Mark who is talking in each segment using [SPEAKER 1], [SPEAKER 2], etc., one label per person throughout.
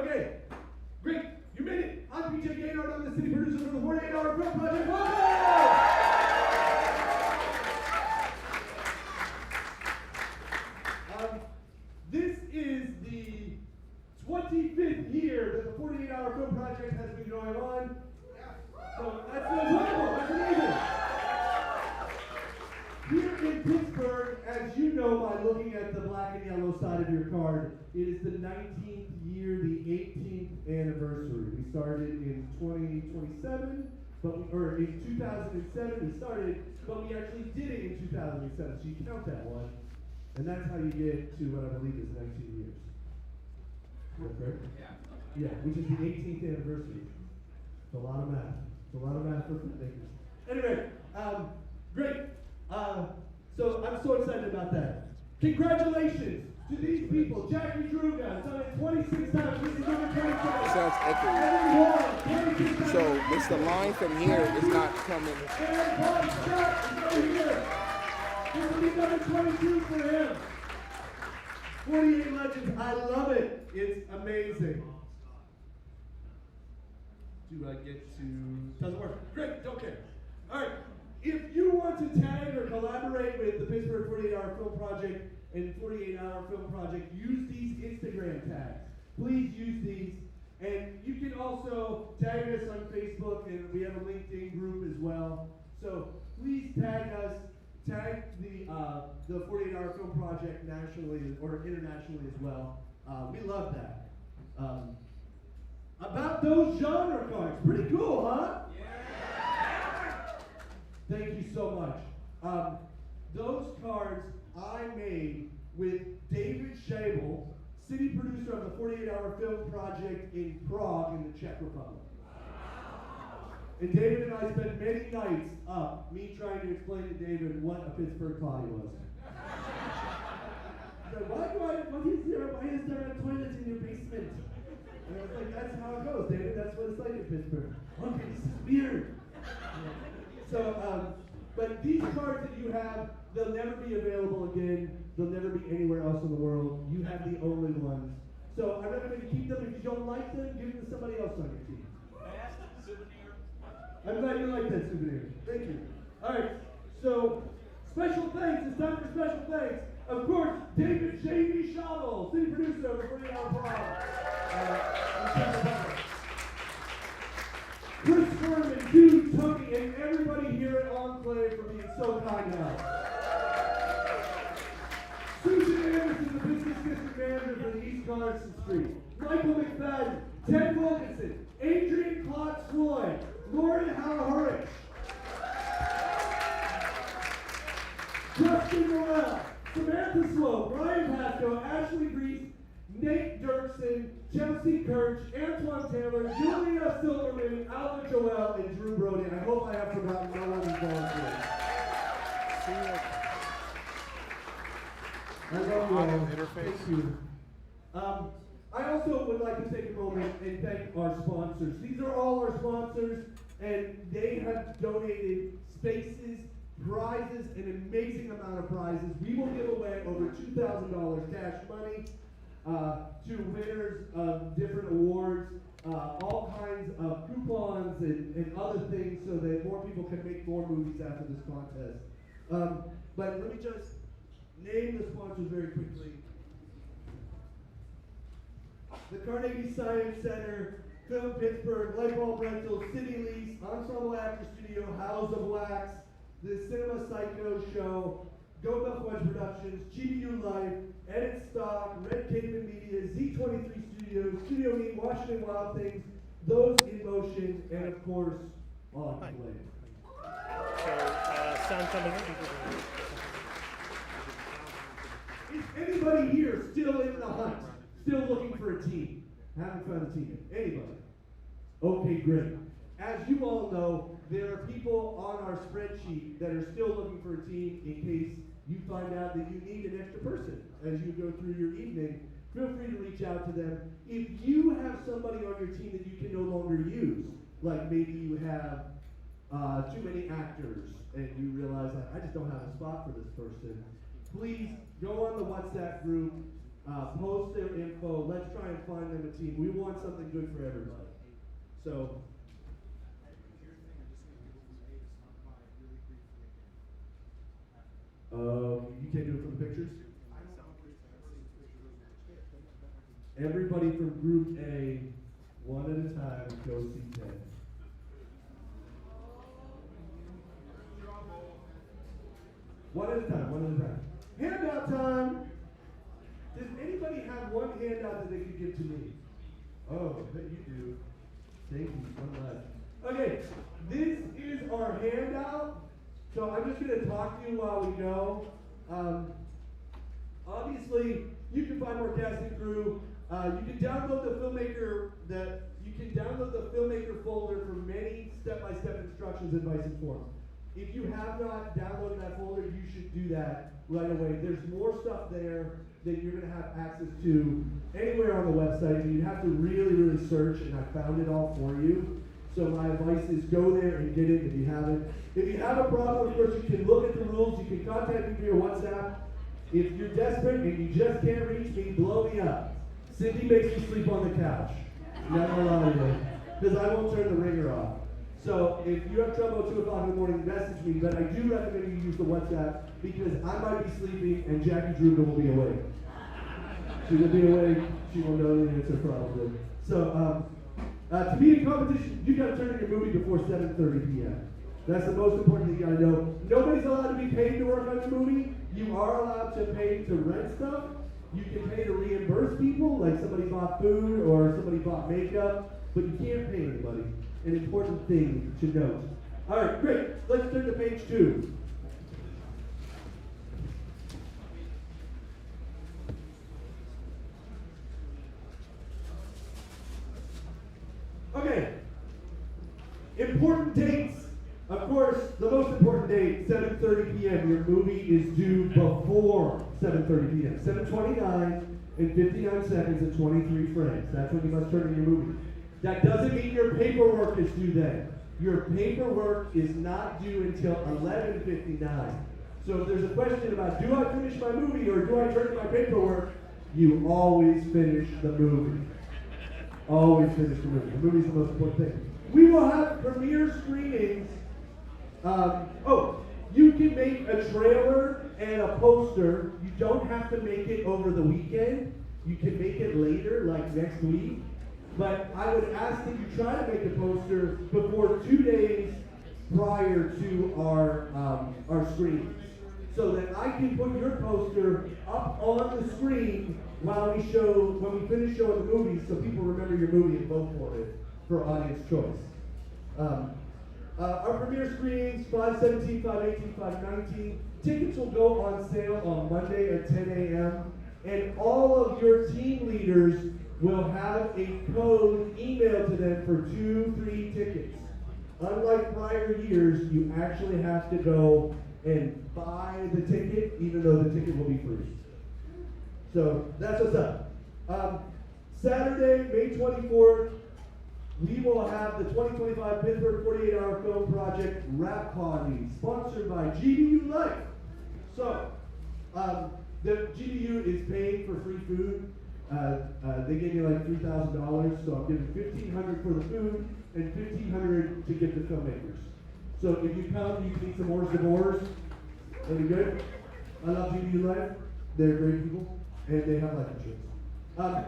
[SPEAKER 1] Okay, great. You made it. I'm PJ Gaynard. I'm the city producer for the 48-Hour Film Project. Welcome! This is the 25th year that the 48-Hour Film Project has been going on. So that's wonderful. That's amazing. Here in Pittsburgh, as you know by looking at the black and yellow side of your card, it is the 19th year, the 18th anniversary. We started in 2007, or in 2007 we started, but we actually did it in 2007, so you count that one. And that's how you get to what I believe is 19 years. Is that correct? Yeah, which is the 18th anniversary. It's a lot of math. It's a lot of math for filmmakers. Anyway, great. So I'm so excited about that. Congratulations to these people. Jackie Druga, done it 26 times. This is number 26.
[SPEAKER 2] Sounds echoey. So it's the line from here is not coming.
[SPEAKER 1] Aaron Paul Scott is over here. This will be number 22 for him. 48 Legends. I love it. It's amazing. Do I get to... Doesn't work. Great. Don't care. All right. If you want to tag or collaborate with the Pittsburgh 48-Hour Film Project and 48-Hour Film Project, use these Instagram tags. Please use these. And you can also tag us on Facebook, and we have a LinkedIn group as well. So please tag us. Tag the 48-Hour Film Project nationally or internationally as well. We love that. About those genre cards, pretty cool, huh? Yeah. Thank you so much. Those cards I made with David Schabel, city producer of the 48-Hour Film Project in Prague in the Czech Republic. And David and I spent many nights up, me trying to explain to David what a Pittsburgh potty was. He said, why is there a toilet in your basement? And I was like, that's how it goes, David. That's what it's like in Pittsburgh. Okay, this is weird. So, but these cards that you have, they'll never be available again. They'll never be anywhere else in the world. You have the only ones. So I'm not going to keep them. If you don't like them, give them to somebody else on your team. I'm glad you like that souvenir. Thank you. All right, so special thanks. It's time for special thanks. Of course, David J.B. Schabel, city producer of the 48-Hour Prague. Chris Furman, Dude, Tony, and everybody here at Enclave for being so kind to us. Susan Anderson, the business district manager for the East Carson Street. Michael McFadden, Ted Wilkinson, Adrian Klotz Floyd, Lauren Halahurich, Justin Morell, Samantha Slow, Brian Pasco, Ashley Grease, Nate Dirksen, Chelsea Kirch, Antoine Taylor, Julia Silverman, Albert Joel, and Drew Brody. I hope I have forgotten no one who's volunteered. I love you all. Thank you. I also would like to take a moment and thank our sponsors. These are all our sponsors, and they have donated spaces, prizes, an amazing amount of prizes. We will give away over $2,000 cash money to winners of different awards, all kinds of coupons and other things so that more people can make more movies after this contest. But let me just name the sponsors very quickly. The Carnegie Science Center, Film Pittsburgh, Lightbulb Rentals, City Lease, Ensemble Actor Studio, House of Wax, the Cinema Psycho Show, Go Buff Wedge Productions, GBU Life, Edit Stock, Red Caveman Media, Z23 Studios, Studio E, Washington Wild Things, Those in Motion, and of course, Enclave.
[SPEAKER 3] So, sound coming in.
[SPEAKER 1] Is anybody here still in the hunt? Still looking for a team? Haven't found a team yet? Anybody? Okay, great. As you all know, there are people on our spreadsheet that are still looking for a team in case you find out that you need an extra person as you go through your evening. Feel free to reach out to them. If you have somebody on your team that you can no longer use, like maybe you have too many actors and you realize, I just don't have a spot for this person, please go on the WhatsApp group, post their info. Let's try and find them a team. We want something good for everybody. So. You can't do it for the pictures? Everybody from Group A, one at a time, go see Ted. One at a time. Handout time! Does anybody have one handout that they could give to me? Oh, I bet you do. Thank you, one last. Okay, this is our handout. So I'm just going to talk to you while we go. Obviously, you can find more casting crew. You can download the filmmaker folder for many step-by-step instructions, advice, and forms. If you have not downloaded that folder, you should do that right away. There's more stuff there that you're going to have access to anywhere on the website, and you have to really, really search, and I found it all for you. So my advice is go there and get it if you haven't. If you have a problem, of course, you can look at the rules. You can contact me via WhatsApp. If you're desperate and you just can't reach me, blow me up. Cindy makes me sleep on the couch. Never lie to you, because I won't turn the ringer off. So if you have trouble at 2 o'clock in the morning, message me. But I do recommend you use the WhatsApp because I might be sleeping and Jackie Druga will be awake. She will be awake. She will know the answer probably. So to be in competition, you got to turn in your movie before 7:30 p.m. That's the most important thing you got to know. Nobody's allowed to be paid to work on your movie. You are allowed to pay to rent stuff. You can pay to reimburse people, like somebody bought food or somebody bought makeup, but you can't pay anybody. An important thing to note. All right, great. Let's turn to page 2. Okay. Important dates. Of course, the most important date, 7:30 p.m. Your movie is due before 7:30 p.m. 7:29 and 59 seconds and 23 frames. That's when you must turn in your movie. That doesn't mean your paperwork is due then. Your paperwork is not due until 11:59. So if there's a question about, do I finish my movie or do I turn in my paperwork, you always finish the movie. Always finish the movie. The movie's the most important thing. We will have premiere screenings. You can make a trailer and a poster. You don't have to make it over the weekend. You can make it later, like next week. But I would ask that you try to make a poster before 2 days prior to our screenings, so that I can put your poster up on the screen when we finish showing the movie, so people remember your movie and vote for it for audience choice. Our premiere screenings, 5/17, 5/18, 5/19. Tickets will go on sale on Monday at 10 a.m. And all of your team leaders will have a code emailed to them for 2 free tickets. Unlike prior years, you actually have to go and buy the ticket, even though the ticket will be free. So that's what's up. Saturday, May 24th, we will have the 2025 Pittsburgh 48-Hour Film Project Rap Party, sponsored by GBU Life. So, the GBU is paying for free food. They gave me like $3,000, so I'm giving $1,500 for the food and $1,500 to give the filmmakers. So if you come, you can eat some hors d'oeuvres. That'll be good. I love GBU Life. They're great people, and they have life insurance.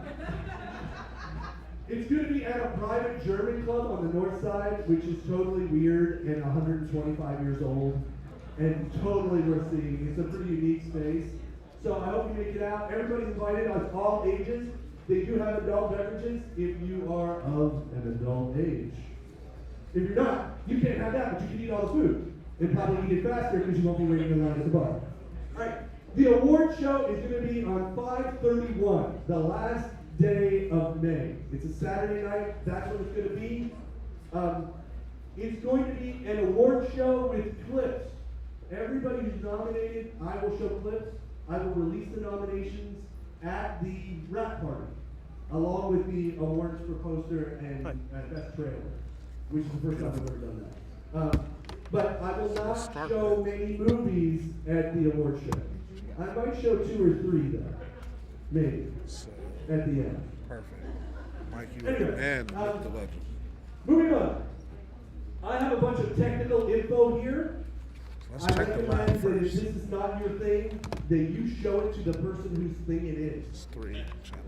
[SPEAKER 1] It's going to be at a private German club on the north side, which is totally weird and 125 years old, and totally worth seeing. It's a pretty unique space. So I hope you make it out. Everybody's invited on all ages. They do have adult beverages if you are of an adult age. If you're not, you can't have that, but you can eat all the food. And probably eat it faster because you won't be waiting in line at the bar. All right. The award show is going to be on 5/31, the last day of May. It's a Saturday night. That's what it's going to be. It's going to be an award show with clips. Everybody who's nominated, I will show clips. I will release the nominations at the rap party, along with the awards for poster and best trailer, which is the first time I've ever done that. But I will not show many movies at the award show. I might show 2 or 3 though. maybe,
[SPEAKER 2] So,
[SPEAKER 1] at the end.
[SPEAKER 2] perfect. Mike, you are
[SPEAKER 1] Anyway,
[SPEAKER 2] the man with the legend.
[SPEAKER 1] Moving on. I have a bunch of technical info here.
[SPEAKER 2] Let's
[SPEAKER 1] I
[SPEAKER 2] check the lab
[SPEAKER 1] recommend that if
[SPEAKER 2] first.
[SPEAKER 1] this is not your thing, that you show it to the person whose thing it is.
[SPEAKER 2] It's 3, channel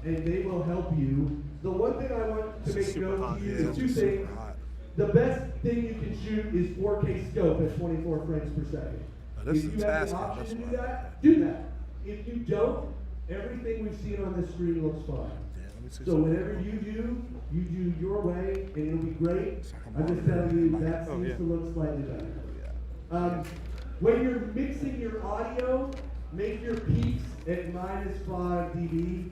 [SPEAKER 2] 3.
[SPEAKER 1] And they will help you. The one thing I want to make note to you is two
[SPEAKER 2] Super
[SPEAKER 1] things.
[SPEAKER 2] hot.
[SPEAKER 1] The best thing you can shoot is 4K scope at 24 frames per second.
[SPEAKER 2] Now, this
[SPEAKER 1] If
[SPEAKER 2] is
[SPEAKER 1] you have the
[SPEAKER 2] tasking,
[SPEAKER 1] option
[SPEAKER 2] that's
[SPEAKER 1] to do
[SPEAKER 2] why.
[SPEAKER 1] that, do that. If you don't, everything we've seen on this screen looks fine.
[SPEAKER 2] Yeah, let me see
[SPEAKER 1] So
[SPEAKER 2] something.
[SPEAKER 1] whatever you do your way, and it'll be great.
[SPEAKER 2] It's like
[SPEAKER 1] I'm
[SPEAKER 2] I'm
[SPEAKER 1] just telling you,
[SPEAKER 2] on
[SPEAKER 1] that
[SPEAKER 2] here.
[SPEAKER 1] seems
[SPEAKER 2] Oh, yeah.
[SPEAKER 1] to look slightly better.
[SPEAKER 2] Yeah.
[SPEAKER 1] When you're mixing your audio, make your peaks at -5 dB.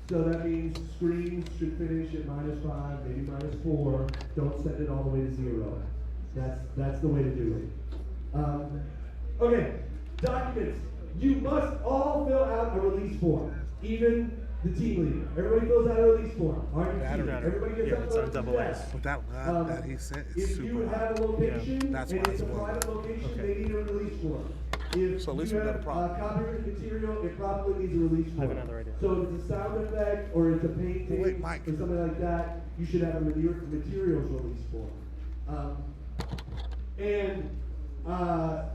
[SPEAKER 1] So that means screens should finish at -5, maybe -4. Don't set it all the way to 0. That's the way to do it. Okay, documents. You must all fill out a release form, even the team leader. Everybody fills out a release form. Aren't you?
[SPEAKER 2] Battery.
[SPEAKER 1] Everybody gets
[SPEAKER 3] Yeah,
[SPEAKER 1] up
[SPEAKER 3] it's on
[SPEAKER 1] to
[SPEAKER 3] double
[SPEAKER 1] that.
[SPEAKER 3] A's.
[SPEAKER 2] But that lab that he sent is
[SPEAKER 1] If
[SPEAKER 2] super
[SPEAKER 1] you
[SPEAKER 2] hot.
[SPEAKER 1] have a location
[SPEAKER 2] That's
[SPEAKER 1] and
[SPEAKER 2] why
[SPEAKER 1] it's a
[SPEAKER 2] it's one.
[SPEAKER 1] private location,
[SPEAKER 3] Okay.
[SPEAKER 1] they need a release form. If
[SPEAKER 2] So at least
[SPEAKER 1] you
[SPEAKER 2] we got a
[SPEAKER 1] have
[SPEAKER 2] problem.
[SPEAKER 1] copyrighted material, it probably needs a release form.
[SPEAKER 3] I have another idea.
[SPEAKER 1] So if it's a sound effect or it's a painting
[SPEAKER 2] Wait, Mike.
[SPEAKER 1] or something like that, you should have a materials release form.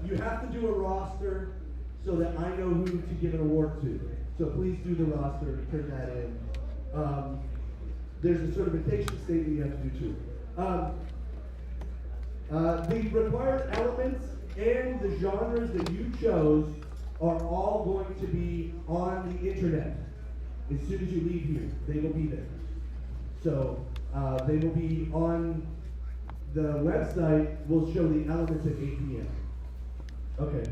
[SPEAKER 1] You have to do a roster so that I know who to give an award to. So please do the roster, turn that in. There's a certification statement you have to do too. The required elements and the genres that you chose are all going to be on the internet. As soon as you leave here, they will be there. So they will be on the website. Will show the elements at 8 p.m. Okay.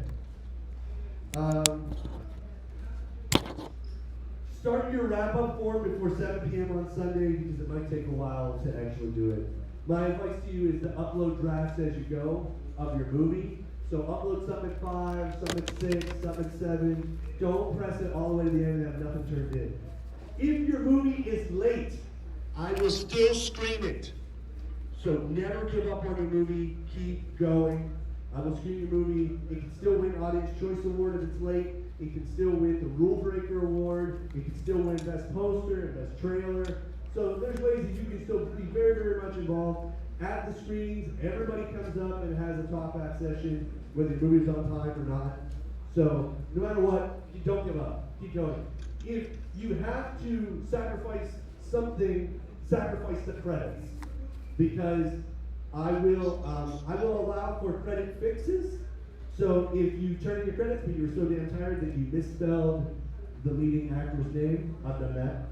[SPEAKER 1] Start your wrap-up form before 7 p.m. on Sunday because it might take a while to actually do it. My advice to you is to upload drafts as you go of your movie. So upload some at 5, some at 6, some at 7. Don't press it all the way to the end and have nothing turned in. If your movie is late, I will still screen it. So never give up on your movie. Keep going. I will screen your movie. It can still win Audience Choice Award if it's late. It can still win the Rule Breaker Award. It can still win Best Poster and Best Trailer. So there's ways that you can still be very, very much involved. At the screenings, everybody comes up and has a top hat session, whether your movie's on time or not. So no matter what, you don't give up. Keep going. If you have to sacrifice something, sacrifice the credits. Because I will allow for credit fixes. So if you turn in your credits, but you're so damn tired that you misspelled the leading actor's name, I've done that.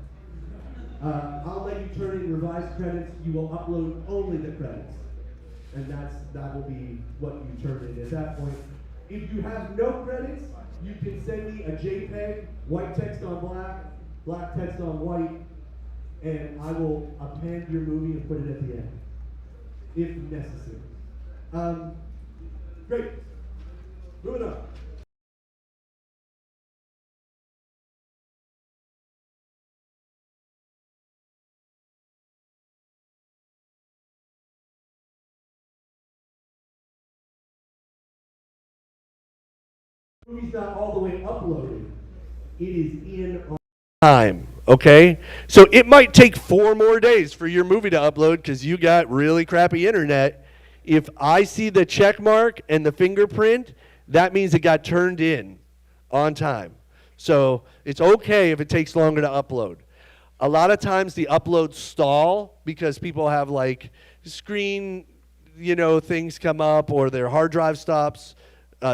[SPEAKER 1] I'll let you turn in revised credits. You will upload only the credits, and that will be what you turn in at that point. If you have no credits, you can send me a JPEG, white text on black, black text on white, and I will append your movie and put it at the end, if necessary. Great. Moving on. The movie's not all the way uploaded. It is in on time, okay? So it might take 4 more days for your movie to upload because you got really crappy internet. If I see the check mark and the fingerprint, that means it got turned in on time. So it's okay if it takes longer to upload. A lot of times the uploads stall because people have like screen, things come up or their hard drive stops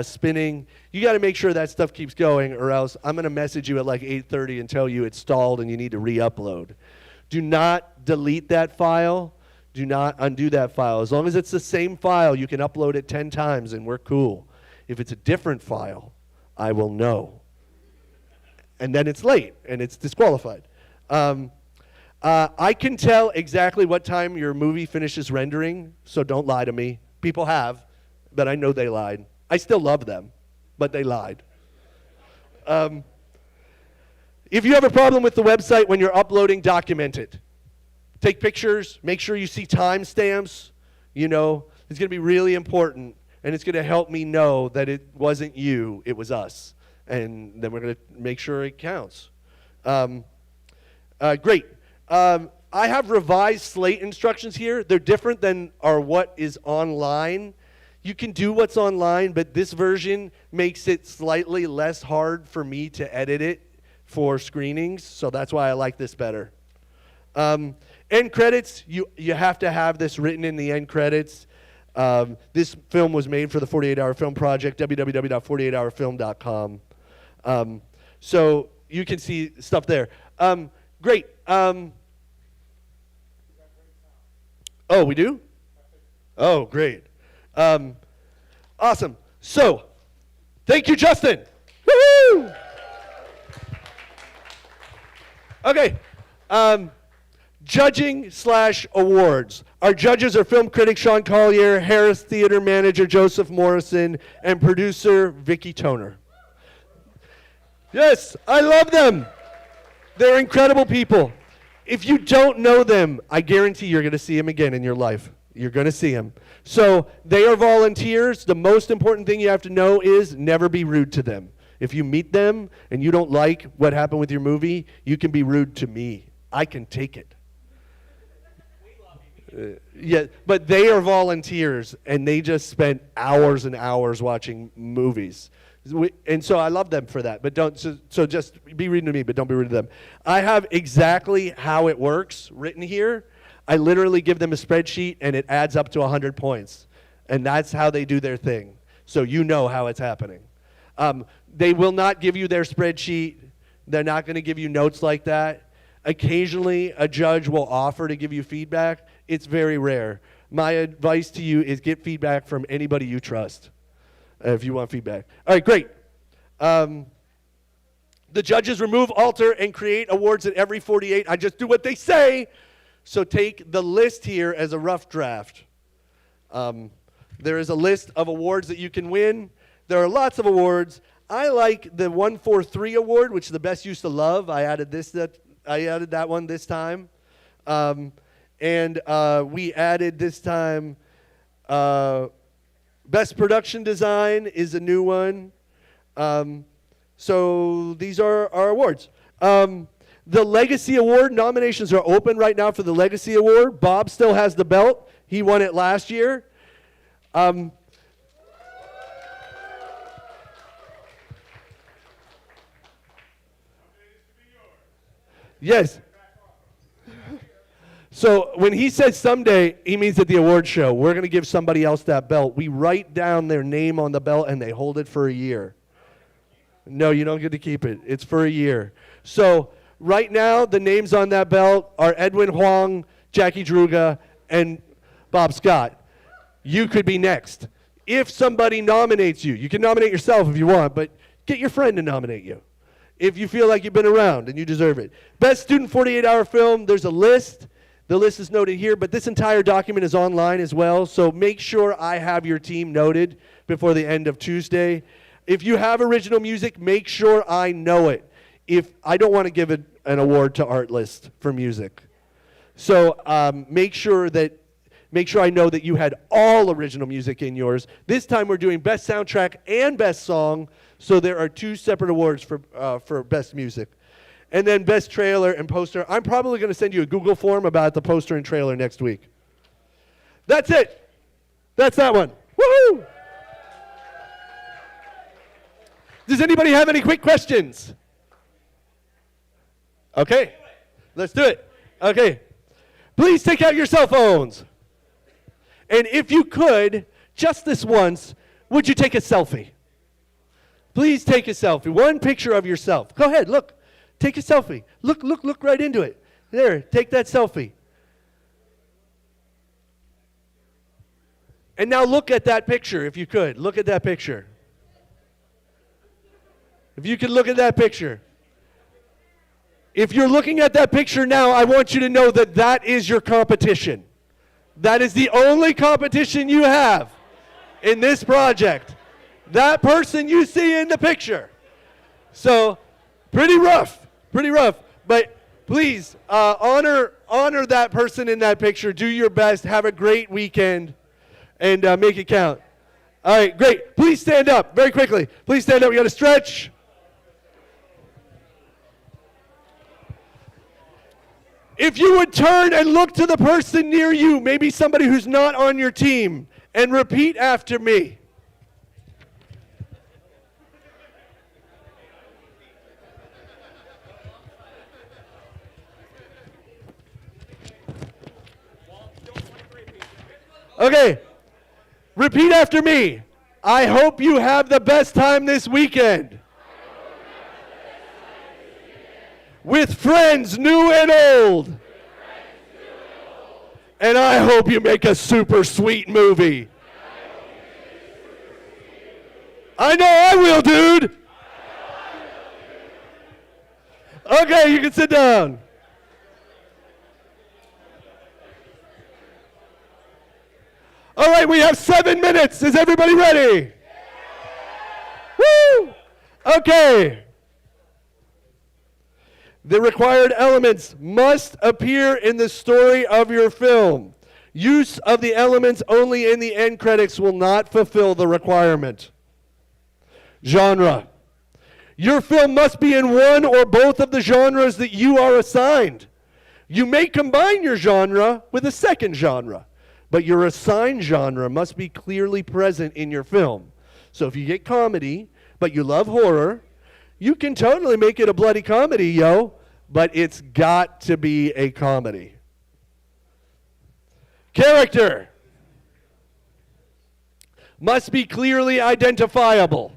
[SPEAKER 1] spinning. You got to make sure that stuff keeps going, or else I'm going to message you at like 8:30 and tell you it's stalled and you need to re-upload. Do not delete that file. Do not undo that file. As long as it's the same file, you can upload it 10 times and we're cool. If it's a different file, I will know. And then it's late and it's disqualified. I can tell exactly what time your movie finishes rendering, so don't lie to me. People have, but I know they lied. I still love them, but they lied. If you have a problem with the website when you're uploading, document it. Take pictures, make sure you see timestamps. It's going to be really important, and it's going to help me know that it wasn't you, it was us. And then we're going to make sure it counts.
[SPEAKER 3] Great. I have revised slate instructions here. They're different than what is online. You can do what's online, but this version makes it slightly less hard for me to edit it for screenings, so that's why I like this better. End credits, you have to have this written in the end credits. This film was made for the 48-Hour Film Project, www.48hourfilm.com. So you can see stuff there. Great. Oh, we do? Oh, great. Awesome. So, thank you, Justin. Woo-hoo! Okay. Judging/awards. Our judges are film critic Sean Collier, Harris Theater manager Joseph Morrison, and producer Vicky Toner. Yes, I love them. They're incredible people. If you don't know them, I guarantee you're going to see them again in your life. You're going to see them. So they are volunteers. The most important thing you have to know is never be rude to them. If you meet them and you don't like what happened with your movie, you can be rude to me. I can take it. Yeah, but they are volunteers, and they just spent hours and hours watching movies. And so I love them for that. But don't so just be rude to me, but don't be rude to them. I have exactly how it works written here. I literally give them a spreadsheet, and it adds up to 100 points. And that's how they do their thing. So you know how it's happening. They will not give you their spreadsheet. They're not going to give you notes like that. Occasionally, a judge will offer to give you feedback. It's very rare. My advice to you is get feedback from anybody you trust if you want feedback. All right, great. The judges remove, alter, and create awards at every 48. I just do what they say. So take the list here as a rough draft. There is a list of awards that you can win. There are lots of awards. I like the 143 award, which is the best use of love. I added that one this time. And we added this time best production design is a new one. So these are our awards. The Legacy Award nominations are open right now for the Legacy Award. Bob still has the belt. He won it last year. Yes. So when he says someday, he means at the award show. We're going to give somebody else that belt. We write down their name on the belt, and they hold it for a year. No, you don't get to keep it. It's for a year. So right now, the names on that belt are Edwin Huang, Jackie Druga, and Bob Scott. You could be next. If somebody nominates you, you can nominate yourself if you want, but get your friend to nominate you if you feel like you've been around and you deserve it. Best Student 48-Hour Film, there's a list. The list is noted here, but this entire document is online as well, so make sure I have your team noted before the end of Tuesday. If you have original music, make sure I know it. If I don't want to give an award to Artlist for music. So make sure I know that you had all original music in yours. This time we're doing Best Soundtrack and Best Song, so there are two separate awards for Best Music. And then Best Trailer and Poster. I'm probably going to send you a Google form about the poster and trailer next week. That's it. That's that one. Woohoo! Does anybody have any quick questions? Okay. Let's do it. Okay. Please take out your cell phones. And if you could, just this once, would you take a selfie? Please take a selfie. One picture of yourself. Go ahead, look. Take a selfie. Look right into it. There, take that selfie. And now look at that picture, if you could. Look at that picture. If you could look at that picture. If you're looking at that picture now, I want you to know that that is your competition. That is the only competition you have in this project. That person you see in the picture. So, pretty rough. But please, honor that person in that picture. Do your best. Have a great weekend. And make it count. All right, great. Please stand up very quickly. Please stand up. We got to stretch. If you would turn and look to the person near you, maybe somebody who's not on your team, and repeat after me. Okay, repeat after me. I hope you have the best time this weekend. With friends new and old. And I hope you make a super sweet movie. I know I will, dude. Okay, you can sit down. All right, we have 7 minutes. Is everybody ready? Woo! Okay. The required elements must appear in the story of your film. Use of the elements only in the end credits will not fulfill the requirement. Genre. Your film must be in one or both of the genres that you are assigned. You may combine your genre with a second genre, but your assigned genre must be clearly present in your film. So if you get comedy, but you love horror, you can totally make it a bloody comedy, yo, but it's got to be a comedy. Character must be clearly identifiable.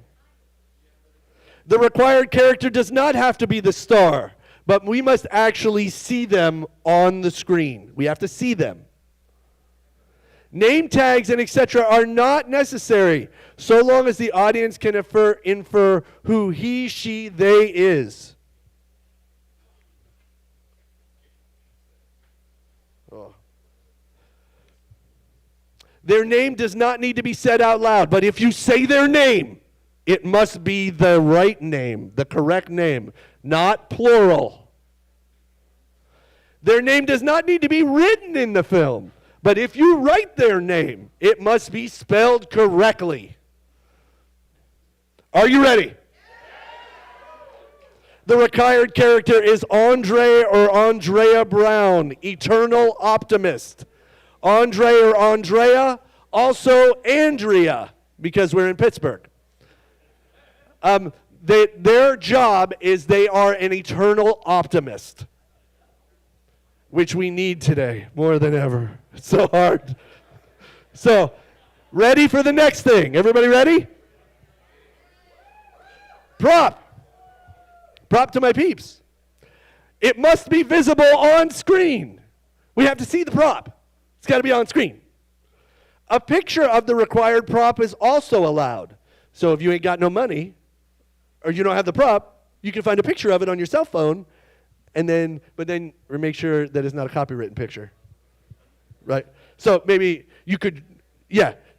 [SPEAKER 3] The required character does not have to be the star, but we must actually see them on the screen. We have to see them. Name tags and etc. are not necessary so long as the audience can infer who he, she, they is. Oh. Their name does not need to be said out loud, but if you say their name, it must be the right name, the correct name, not plural. Their name does not need to be written in the film, but if you write their name, it must be spelled correctly. Are you ready? The required character is Andre or Andrea Brown, eternal optimist. Andre or Andrea, also Andrea, because we're in Pittsburgh. Their job is they are an eternal optimist, which we need today more than ever. It's so hard. So, ready for the next thing? Everybody ready? Prop. Prop to my peeps. It must be visible on screen. We have to see the prop. It's got to be on screen. A picture of the required prop is also allowed. So if you ain't got no money, or you don't have the prop, you can find a picture of it on your cell phone, but then make sure that it's not a copywritten picture. Right? So maybe you could,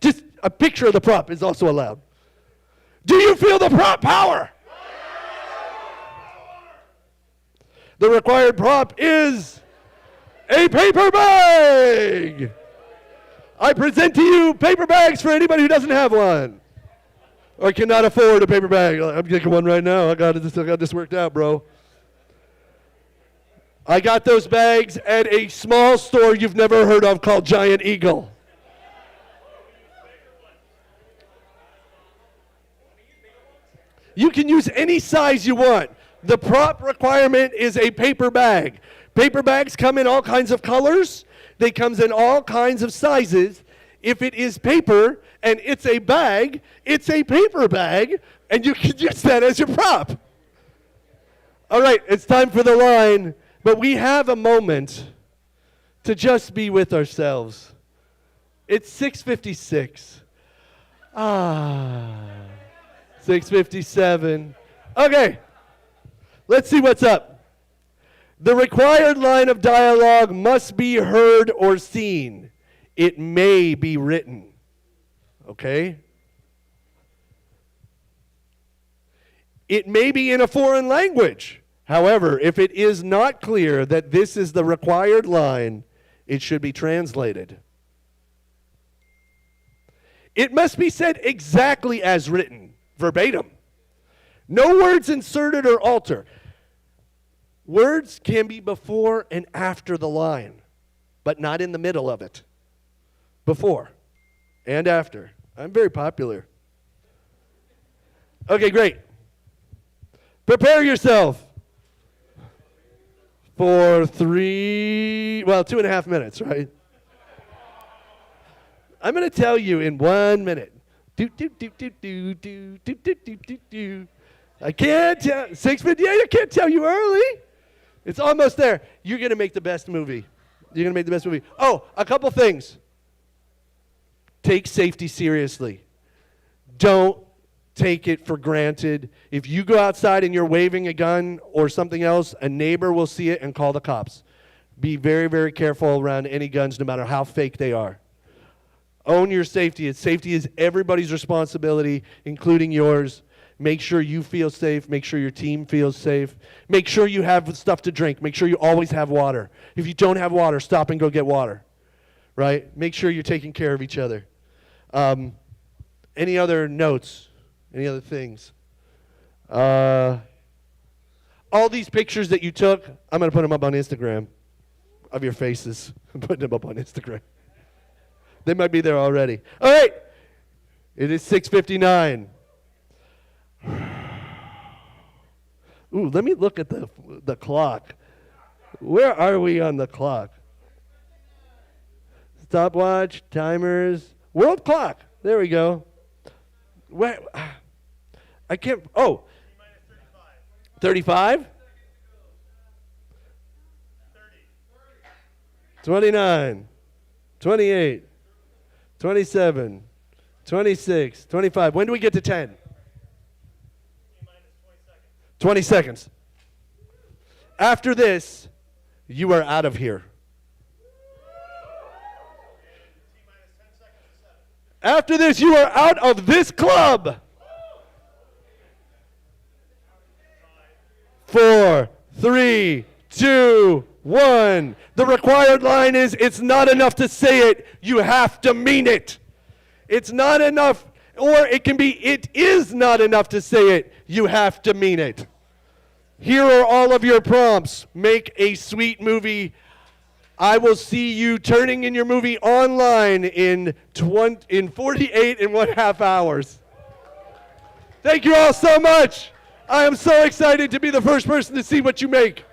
[SPEAKER 3] just a picture of the prop is also allowed. Do you feel the prop power? The required prop is a paper bag. I present to you paper bags for anybody who doesn't have one or cannot afford a paper bag. I'm getting one right now. I got this worked out, bro. I got those bags at a small store you've never heard of called Giant Eagle. You can use any size you want. The prop requirement is a paper bag. Paper bags come in all kinds of colors. They come in all kinds of sizes. If it is paper and it's a bag, it's a paper bag, and you can use that as your prop. All right, it's time for the line, but we have a moment to just be with ourselves. It's 6:56. 6:57. Okay, let's see what's up. The required line of dialogue must be heard or seen. It may be written. Okay? It may be in a foreign language. However, if it is not clear that this is the required line, it should be translated. It must be said exactly as written, verbatim. No words inserted or altered. Words can be before and after the line, but not in the middle of it. Before and after. I'm very popular. Okay, great. Prepare yourself for 2.5 minutes, right? I'm going to tell you in 1 minute. I can't tell. 6:58, I can't tell you early. It's almost there. You're going to make the best movie. You're going to make the best movie. Oh, a couple things. Take safety seriously. Don't take it for granted. If you go outside and you're waving a gun or something else, a neighbor will see it and call the cops. Be very, very careful around any guns, no matter how fake they are. Own your safety. Safety is everybody's responsibility, including yours. Make sure you feel safe. Make sure your team feels safe. Make sure you have stuff to drink. Make sure you always have water. If you don't have water, stop and go get water. Right? Make sure you're taking care of each other. Any other notes? Any other things? All these pictures that you took, I'm going to put them up on Instagram of your faces. I'm putting them up on Instagram. They might be there already. All right. It is 6:59. Ooh, let me look at the clock. Where are we on the clock? Stopwatch, timers, world clock. There we go. Where? I can't. Oh. 35? 29, 28, 27, 26, 25. When do we get to 10? 20 seconds. After this, you are out of here. After this, you are out of this club. 4, 3, 2, 1. The required line is, it's not enough to say it, you have to mean it. It's not enough, or it can be, it is not enough to say it, you have to mean it. Here are all of your prompts. Make a sweet movie. I will see you turning in your movie online in 48.5 hours. Thank you all so much. I am so excited to be the first person to see what you make.